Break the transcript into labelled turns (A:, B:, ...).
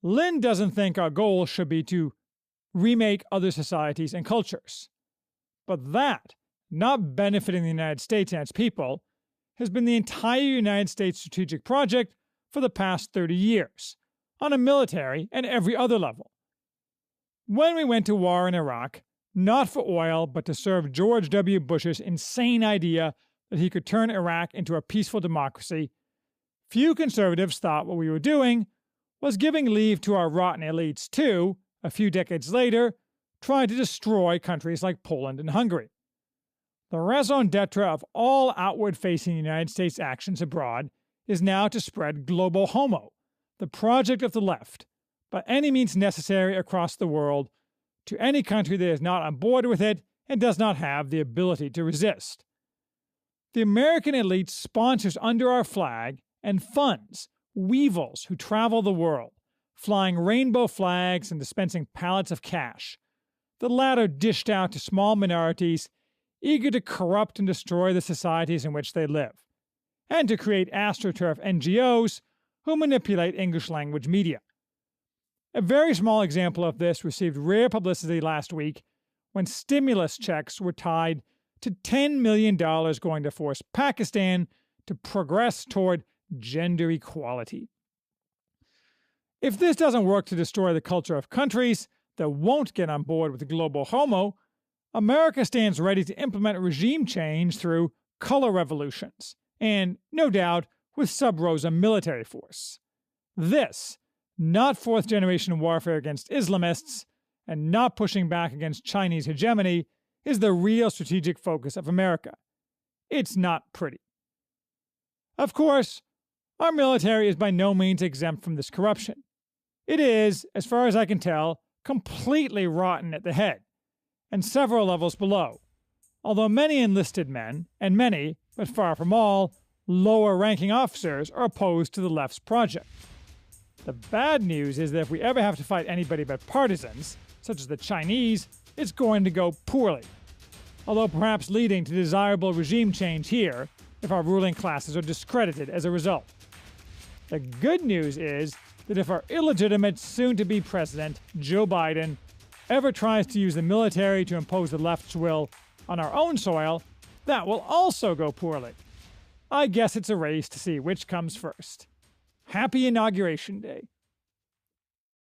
A: Lynn doesn't think our goal should be to remake other societies and cultures. But that, not benefiting the United States and its people, has been the entire United States strategic project for the past 30 years, on a military and every other level. When we went to war in Iraq, not for oil, but to serve George W. Bush's insane idea that he could turn Iraq into a peaceful democracy, few conservatives thought what we were doing was giving leave to our rotten elites to, a few decades later, try to destroy countries like Poland and Hungary. The raison d'etre of all outward-facing United States actions abroad is now to spread global homo, the project of the left, by any means necessary across the world, to any country that is not on board with it and does not have the ability to resist. The American elite sponsors under our flag and funds weevils who travel the world, flying rainbow flags and dispensing pallets of cash, the latter dished out to small minorities eager to corrupt and destroy the societies in which they live, and to create astroturf NGOs who manipulate English-language media. A very small example of this received rare publicity last week when stimulus checks were tied to $10 million going to force Pakistan to progress toward gender equality. If this doesn't work to destroy the culture of countries that won't get on board with global homo, America stands ready to implement regime change through color revolutions, and, no doubt, with sub-rosa military force. This, not fourth-generation warfare against Islamists, and not pushing back against Chinese hegemony, is the real strategic focus of America. It's not pretty. Of course, our military is by no means exempt from this corruption. It is, as far as I can tell, completely rotten at the head, and several levels below, although many enlisted men, and many, but far from all, lower-ranking officers are opposed to the left's project. The bad news is that if we ever have to fight anybody but partisans, such as the Chinese, it's going to go poorly, although perhaps leading to desirable regime change here if our ruling classes are discredited as a result. The good news is that if our illegitimate soon-to-be president, Joe Biden, ever tries to use the military to impose the left's will on our own soil, that will also go poorly. I guess it's a race to see which comes first. Happy Inauguration Day.